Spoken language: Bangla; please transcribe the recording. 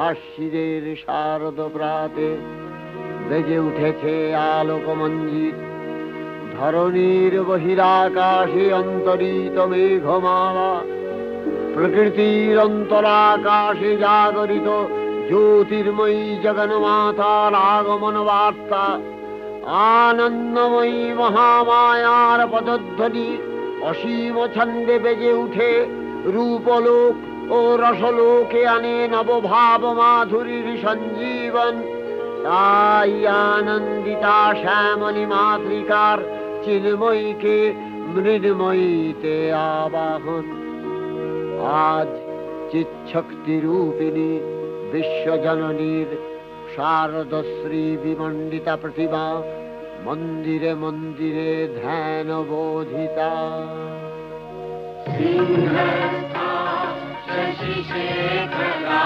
আশ্বিনের শারদ প্রাতে বেজে উঠেছে আলোকমঞ্জিত। ধরণীর বহিরাকাশে অন্তরিত মেঘমালা, প্রকৃতির অন্তরাকাশে জাগরিত জ্যোতির্ময়ী জগন্মাতার আগমন বার্তা। আনন্দময়ী মহামায়ার পদধ্বনি অসীম ছন্দে বেজে উঠে রূপলোক ও রসলোকে আনে নবভাব মাধুরীর সঞ্জীবন। তাই আনন্দিতা শ্যামলী মাতৃকার চিন্ময়ীকে মৃন্ময়ীতে আবাহন। আজ চিৎশক্তি রূপিণী বিশ্বজননীর শারদশ্রী বিমণ্ডিতা প্রতিমা মন্দিরে মন্দিরে ধ্যান বোধিতা।